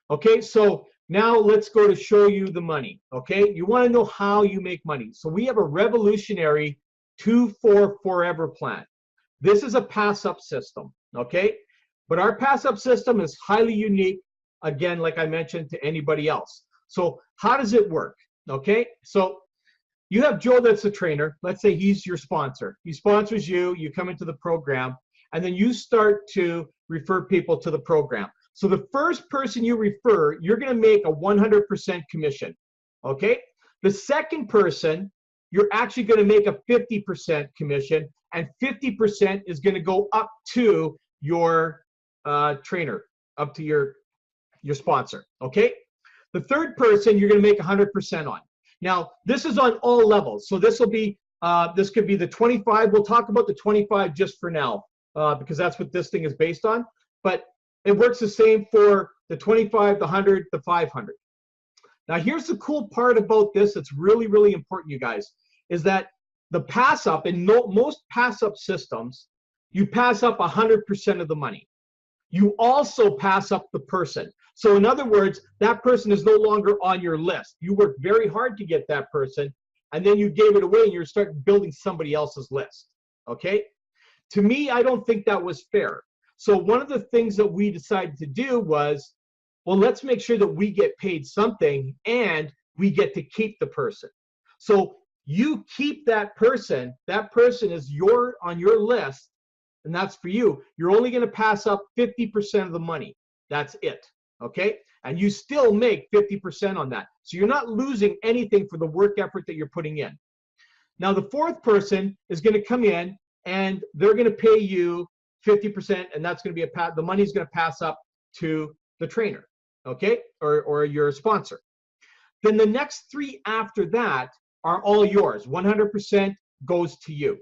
Okay, so now let's go to show you the money. Okay, you want to know how you make money. So we have a revolutionary 2-4 forever plan. This is a pass-up system. Okay, but our pass-up system is highly unique, again, like I mentioned, to anybody else. So how does it work? Okay, so you have Joe that's a trainer. Let's say he's your sponsor. He sponsors you, you come into the program, and then you start to refer people to the program. So the first person you refer, you're going to make a 100% commission. Okay, the second person, you're actually going to make a 50% commission, and 50% is going to go up to your trainer, up to your sponsor. Okay, the third person you're going to make 100% on. Now this is on all levels, so this will be this could be the 25. We'll talk about the 25 just for now because that's what this thing is based on, but it works the same for the 25, the 100, the 500. Now here's the cool part about this that's really, really important, you guys, is that the pass up, in most pass up systems, you pass up 100% of the money. You also pass up the person. So in other words, that person is no longer on your list. You worked very hard to get that person, and then you gave it away and you're starting building somebody else's list. Okay? To me, I don't think that was fair. So one of the things that we decided to do was, well, let's make sure that we get paid something and we get to keep the person. So you keep that person is on your list, and that's for you. You're only going to pass up 50% of the money. That's it. Okay? And you still make 50% on that. So you're not losing anything for the work effort that you're putting in. Now the fourth person is going to come in and they're going to pay you 50%, and that's going to be the money's going to pass up to the trainer, okay, or your sponsor. Then the next three after that are all yours. 100% goes to you.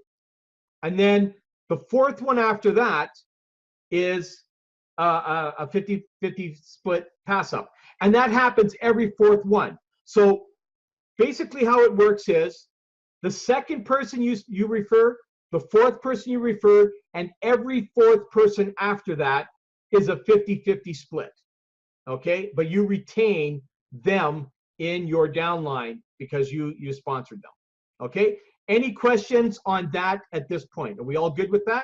And then the fourth one after that is a 50-50 split pass up, and that happens every fourth one. So basically how it works is the second person you refer, the fourth person you refer, and every fourth person after that is a 50-50 split. Okay, but you retain them in your downline because you sponsored them. Okay, any questions on that at this point? Are we all good with that?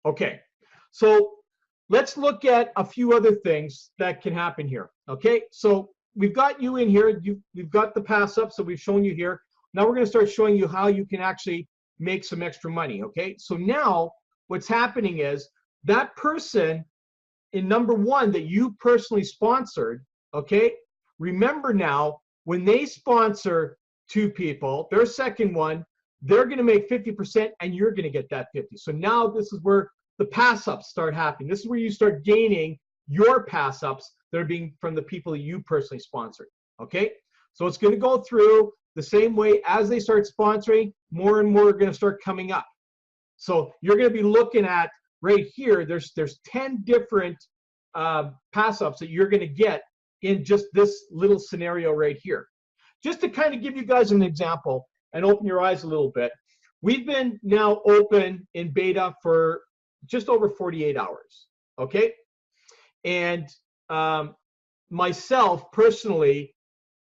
Okay, so let's look at a few other things that can happen here. Okay, so we've got you in here. We've got the pass up, so we've shown you here. Now we're going to start showing you how you can actually make some extra money. Okay, so now what's happening is that person in number one that you personally sponsored, okay, remember now when they sponsor two people, their second one, they're going to make 50% and you're going to get that 50. So now this is where the pass ups start happening. This is where you start gaining your pass ups that are being from the people that you personally sponsored. Okay, so it's going to go through the same way as they start sponsoring, more and more are going to start coming up. So you're going to be looking at right here, there's 10 different pass-ups that you're going to get in just this little scenario right here. Just to kind of give you guys an example and open your eyes a little bit, we've been now open in beta for just over 48 hours, okay? And myself, personally,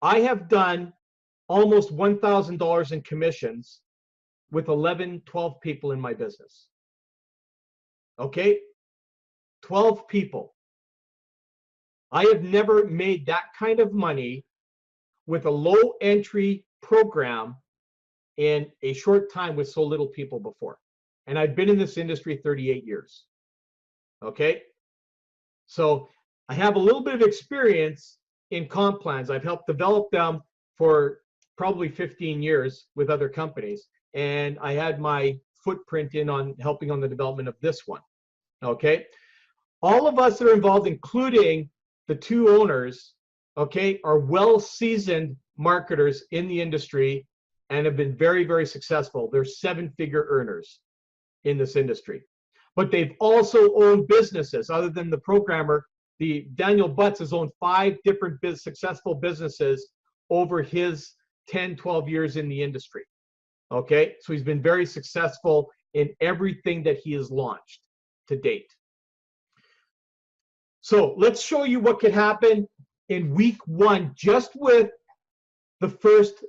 I have done almost $1,000 in commissions with 11, 12 people in my business. Okay? 12 people. I have never made that kind of money with a low entry program in a short time with so little people before. And I've been in this industry 38 years. Okay? So I have a little bit of experience in comp plans. I've helped develop them for probably 15 years with other companies, and I had my footprint in on helping on the development of this one. Okay, all of us that are involved, including the two owners, okay, are well-seasoned marketers in the industry and have been very, very successful. They're seven-figure earners in this industry, but they've also owned businesses. Other than the programmer, Daniel Butts has owned 5 different successful businesses over his 10, 12 years in the industry. Okay, so he's been very successful in everything that he has launched to date. So let's show you what could happen in week 1 just with the first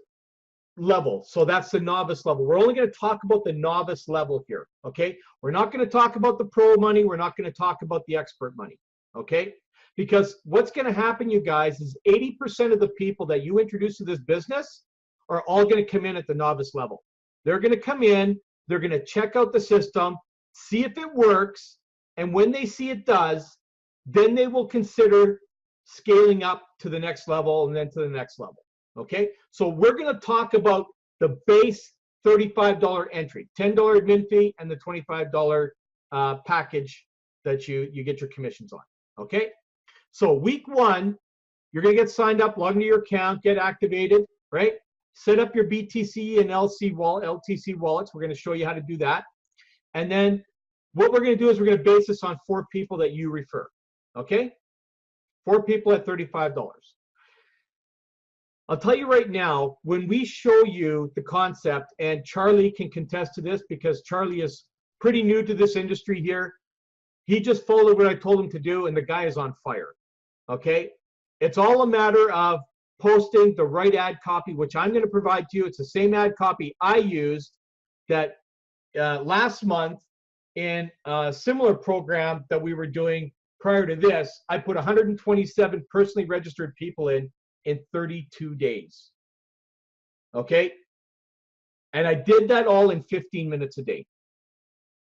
level. So that's the novice level. We're only going to talk about the novice level here, okay? We're not going to talk about the pro money. We're not going to talk about the expert money, okay? Because what's going to happen, you guys, is 80% of the people that you introduce to this business are all going to come in at the novice level. They're going to come in, they're going to check out the system, see if it works, and when they see it does, then they will consider scaling up to the next level and then to the next level. Okay, so we're going to talk about the base $35 entry, $10 admin fee, and the $25 package that you get your commissions on. Okay, so week 1, you're going to get signed up, log into your account, get activated, right? Set up your BTC and LTC wallets. We're going to show you how to do that. And then what we're going to do is we're going to base this on 4 people that you refer. Okay, 4 people at $35. I'll tell you right now, when we show you the concept, and Charlie can contest to this because Charlie is pretty new to this industry here. He just followed what I told him to do, and the guy is on fire. Okay? It's all a matter of posting the right ad copy, which I'm going to provide to you. It's the same ad copy I used that last month in a similar program that we were doing prior to this. I put 127 personally registered people in 32 days. Okay? And I did that all in 15 minutes a day.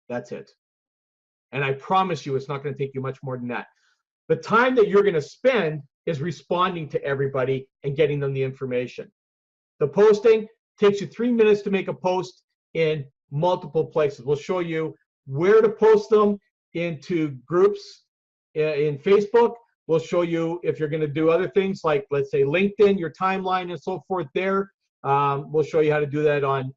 That's it. And I promise you it's not going to take you much more than that. The time that you're going to spend is responding to everybody and getting them the information. The posting takes you 3 minutes to make a post in multiple places. We'll show you where to post them into groups in Facebook. We'll show you if you're going to do other things like, let's say, LinkedIn, your timeline and so forth there. We'll show you how to do that on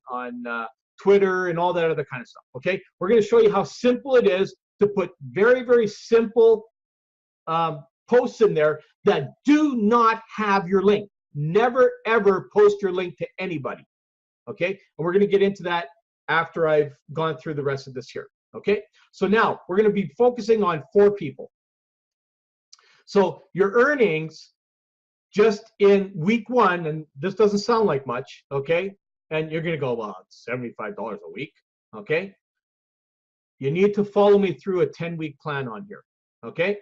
Twitter and all that other kind of stuff, okay? We're going to show you how simple it is to put very, very simple posts in there that do not have your link. Never, ever post your link to anybody, okay? And we're going to get into that after I've gone through the rest of this here, okay? So now we're going to be focusing on 4 people. So your earnings just in week 1, and this doesn't sound like much, okay? And you're going to go, well, it's $75 a week, okay? You need to follow me through a 10-week plan on here, okay?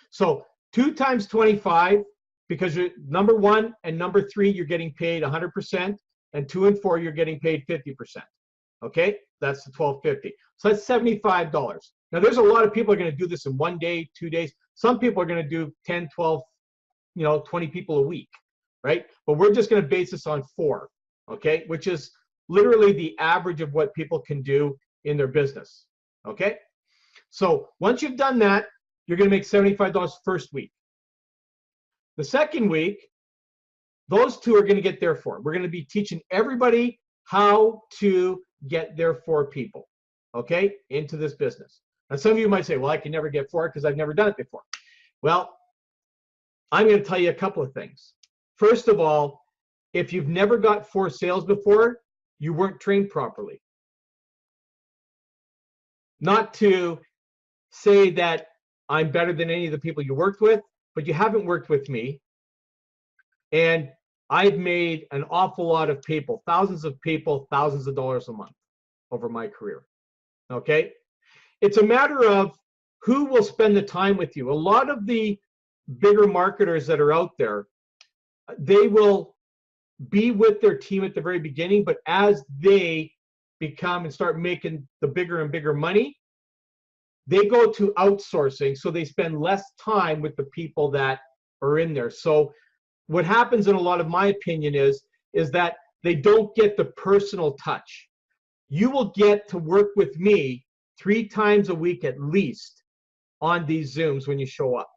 So 2 times 25, because you're number 1 and number 3, you're getting paid 100%, and 2 and 4, you're getting paid 50%, okay? That's the $1,250. So that's $75. Now, there's a lot of people are going to do this in 1 day, 2 days. Some people are going to do 10, 12, 20 people a week, right? But we're just going to base this on 4, okay? Which is literally the average of what people can do in their business, okay? So once you've done that, you're going to make $75 first week. The second week, those 2 are going to get their 4. We're going to be teaching everybody how to get their 4 people, okay, into this business. Now, some of you might say, well, I can never get 4 because I've never done it before. Well, I'm going to tell you a couple of things. First of all, if you've never got 4 sales before, you weren't trained properly. Not to say that I'm better than any of the people you worked with, but you haven't worked with me. And I've made an awful lot of people, thousands of people, thousands of dollars a month over my career, okay? It's a matter of who will spend the time with you. A lot of the bigger marketers that are out there, they will be with their team at the very beginning, but as they become and start making the bigger and bigger money, they go to outsourcing, so they spend less time with the people that are in there. So what happens in a lot of my opinion is that they don't get the personal touch. You will get to work with me 3 times a week at least on these Zooms when you show up.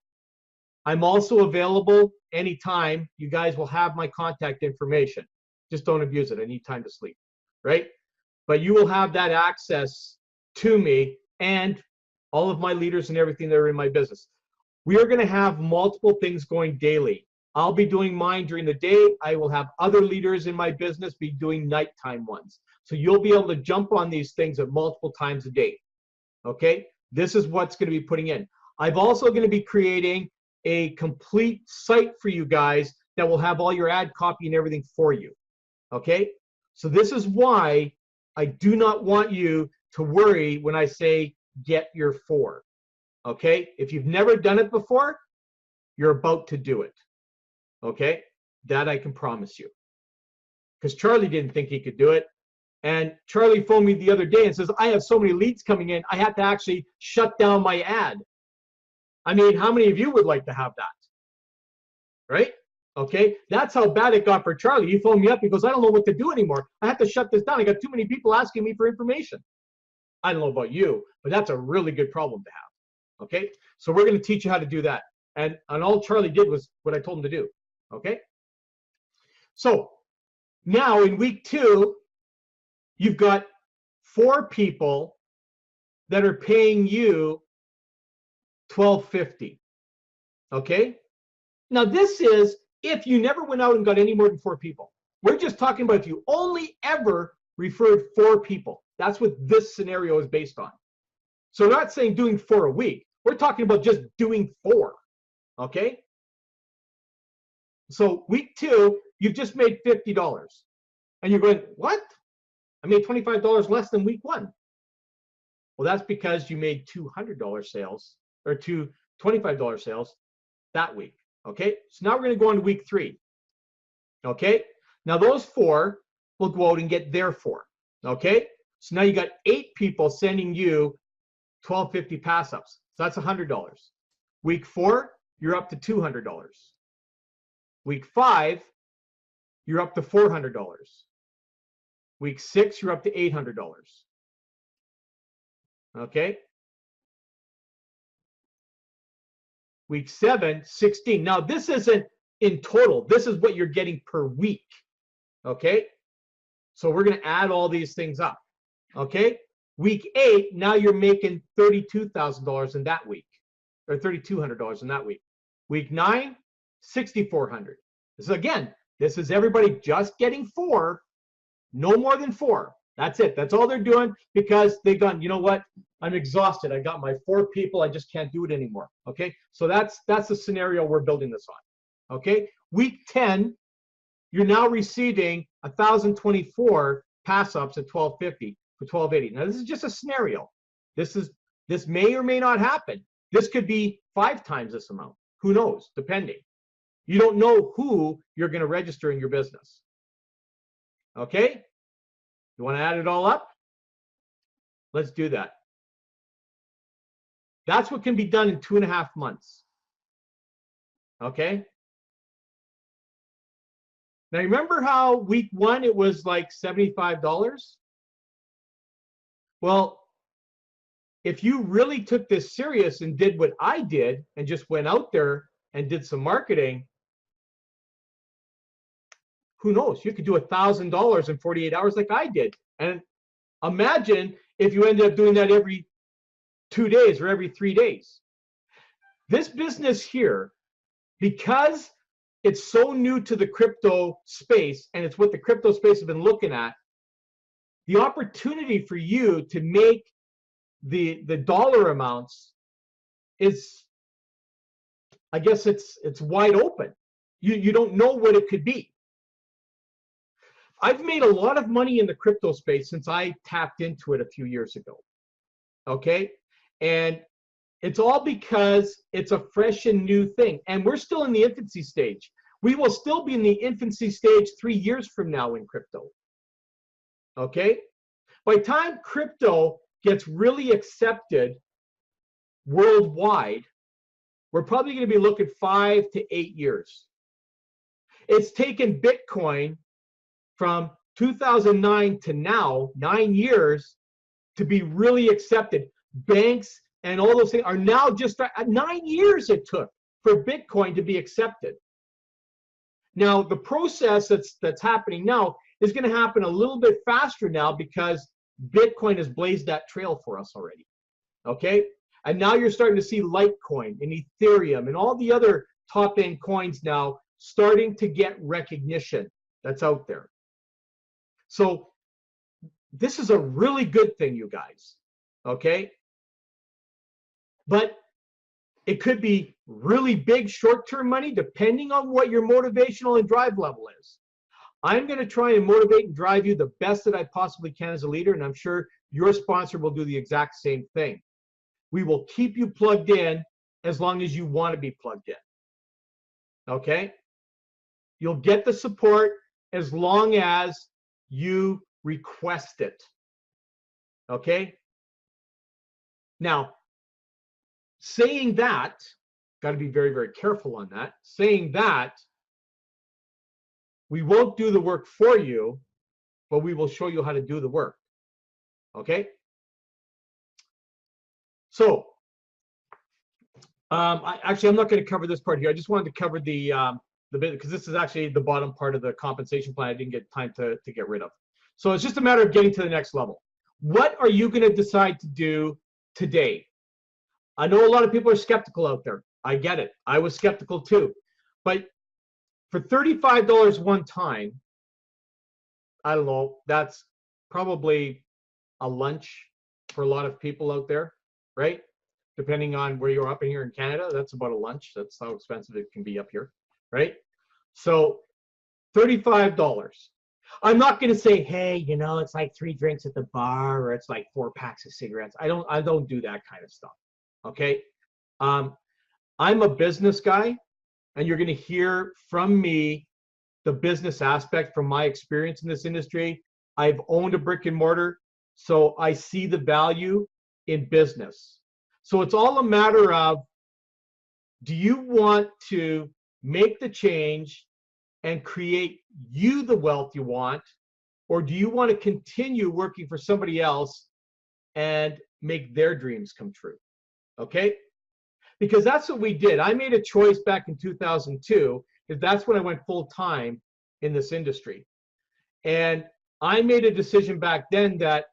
I'm also available anytime. You guys will have my contact information. Just don't abuse it. I need time to sleep, right? But you will have that access to me and all of my leaders and everything that are in my business. We are going to have multiple things going daily. I'll be doing mine during the day. I will have other leaders in my business be doing nighttime ones. So you'll be able to jump on these things at multiple times a day. Okay, this is what's going to be putting in. I'm also going to be creating a complete site for you guys that will have all your ad copy and everything for you. Okay, so this is why I do not want you to worry when I say get your 4. Okay, if you've never done it before, you're about to do it. Okay, that I can promise you. Because Charlie didn't think he could do it. And Charlie phoned me the other day and says, I have so many leads coming in, I have to actually shut down my ad. I mean, how many of you would like to have that? Right? Okay, that's how bad it got for Charlie. He phoned me up, he goes, I don't know what to do anymore. I have to shut this down. I got too many people asking me for information. I don't know about you, but that's a really good problem to have. Okay, so we're going to teach you how to do that. And all Charlie did was what I told him to do. Okay, so now in week 2, you've got 4 people that are paying you $12.50. Okay, now this is if you never went out and got any more than 4 people. We're just talking about if you only ever referred 4 people. That's what this scenario is based on. So we're not saying doing 4 a week. We're talking about just doing 4. Okay, so week 2, you've just made $50. And you're going, what? I made $25 less than week 1. Well, that's because you made $200 sales or two $25 sales that week. Okay, so now we're going to go on to week 3. Okay, now those 4 will go out and get their 4. Okay, so now you got 8 people sending you $12.50 pass ups. So that's $100. Week 4, you're up to $200. Week 5, you're up to $400. Week 6, you're up to $800. Okay. Week 7, 16. Now this isn't in total. This is what you're getting per week. Okay. So we're going to add all these things up. Okay. Week 8, now you're making $32,000 in that week, or $3,200 in that week. Week 9, $6,400. So again, this is everybody just getting 4, no more than 4. That's it. That's all they're doing because they've gone, you know what? I'm exhausted. I got my 4 people. I just can't do it anymore. Okay. So that's the scenario we're building this on. Okay. Week 10, you're now receiving 1,024 pass ups at $12.50 for $12.80. Now this is just a scenario. This may or may not happen. This could be 5 times this amount. Who knows? Depending. You don't know who you're going to register in your business. Okay. You want to add it all up? Let's do that. That's what can be done in 2.5 months. Okay. Now remember how week 1 it was like $75? Well, if you really took this serious and did what I did and just went out there and did some marketing, who knows? You could do $1,000 in 48 hours like I did. And imagine if you ended up doing that every 2 days or every 3 days. This business here, because it's so new to the crypto space and it's what the crypto space has been looking at, the opportunity for you to make the dollar amounts is, I guess it's wide open. You don't know what it could be. I've made a lot of money in the crypto space since I tapped into it a few years ago. Okay, and it's all because it's a fresh and new thing, and we're still in the infancy stage. We will still be in the infancy stage 3 years from now in crypto. Okay, by the time crypto gets really accepted worldwide, we're probably going to be looking 5 to 8 years. It's taken Bitcoin from 2009 to now, 9 years, to be really accepted. Banks and all those things are now just 9 years it took for Bitcoin to be accepted. Now, the process that's happening now is going to happen a little bit faster now because Bitcoin has blazed that trail for us already. Okay? And now you're starting to see Litecoin and Ethereum and all the other top-end coins now starting to get recognition that's out there. So this is a really good thing, you guys. Okay? But it could be really big short-term money depending on what your motivational and drive level is. I'm going to try and motivate and drive you the best that I possibly can as a leader, and I'm sure your sponsor will do the exact same thing. We will keep you plugged in as long as you want to be plugged in. Okay? You'll get the support as long as you request it. Okay? Now, saying that, got to be very, very careful on that. Saying that, we won't do the work for you, but we will show you how to do the work. Okay? So, I'm not going to cover this part here. I just wanted to cover the bit, because this is actually the bottom part of the compensation plan I didn't get time to get rid of. So it's just a matter of getting to the next level. What are you going to decide to do today? I know a lot of people are skeptical out there. I get it. I was skeptical too. But for $35 one time, I don't know, that's probably a lunch for a lot of people out there, right? Depending on where you're up in here in Canada, that's about a lunch. That's how expensive it can be up here, right? So $35. I'm not going to say, hey, you know, it's like 3 drinks at the bar, or it's like 4 packs of cigarettes. I don't do that kind of stuff. Okay. I'm a business guy, and you're going to hear from me the business aspect from my experience in this industry. I've owned a brick and mortar, so I see the value in business. So it's all a matter of, do you want to make the change and create you the wealth you want, or do you want to continue working for somebody else and make their dreams come true? Okay? Because that's what we did. I made a choice back in 2002, because that's when I went full time in this industry. And I made a decision back then that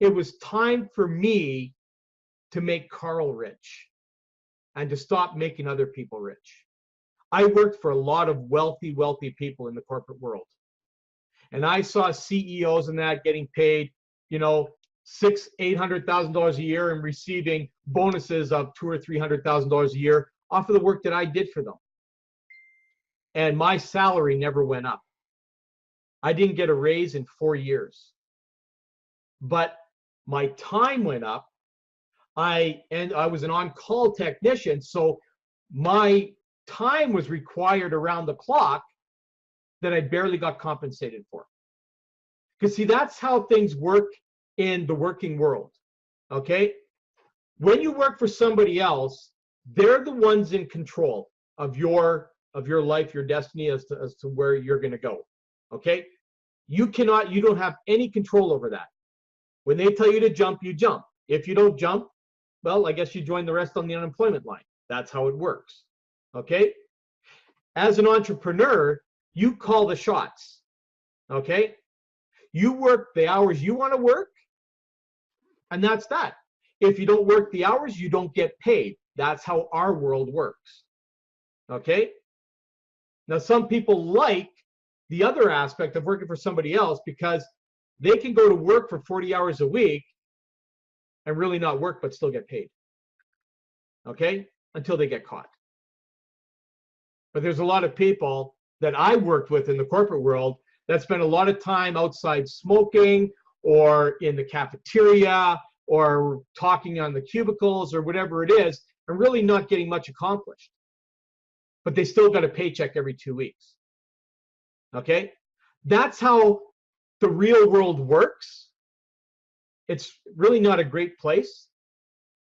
it was time for me to make Carl rich and to stop making other people rich. I worked for a lot of wealthy, wealthy people in the corporate world. And I saw CEOs and that getting paid, you know, $600,000-800,000 a year and receiving bonuses of $200,000 or $300,000 a year off of the work that I did for them. And my salary never went up. I didn't get a raise in 4 years. But my time went up. I was an on-call technician, so my time was required around the clock that I barely got compensated for. Because see, that's how things work in the working world. Okay? When you work for somebody else, they're the ones in control of your life, your destiny, as to where you're going to go. Okay? You don't have any control over that. When they tell you to jump, you jump. If you don't jump, well, I guess you join the rest on the unemployment line. That's how it works. Okay? As an entrepreneur, you call the shots. Okay? You work the hours you want to work, and that's that. If you don't work the hours, you don't get paid. That's how our world works. Okay? Now, some people like the other aspect of working for somebody else because they can go to work for 40 hours a week and really not work but still get paid. Okay? Until they get caught. But there's a lot of people that I worked with in the corporate world that spend a lot of time outside smoking or in the cafeteria or talking on the cubicles or whatever it is and really not getting much accomplished. But they still got a paycheck every 2 weeks. Okay? That's how the real world works. It's really not a great place.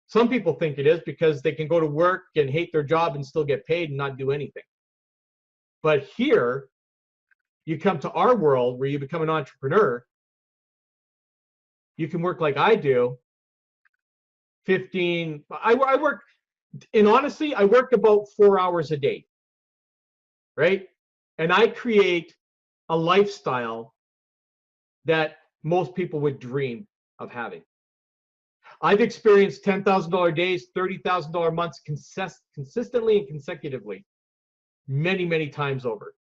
Some people think it is because they can go to work and hate their job and still get paid and not do anything. But here, you come to our world where you become an entrepreneur. You can work like I do. I work, and honestly, I work about 4 hours a day, right? And I create a lifestyle that most people would dream of having. I've experienced $10,000 days, $30,000 months consistently and consecutively, many, many times over.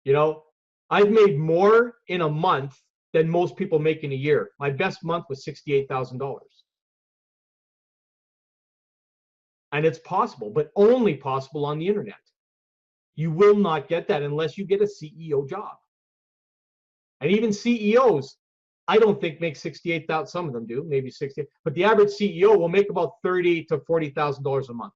You know, I've made more in a month than most people make in a year. My best month was $68,000. And it's possible, but only possible on the internet. You will not get that unless you get a CEO job. And even CEOs, I don't think make 68,000. Some of them do, maybe 60, but the average CEO will make about $30,000 to $40,000 a month.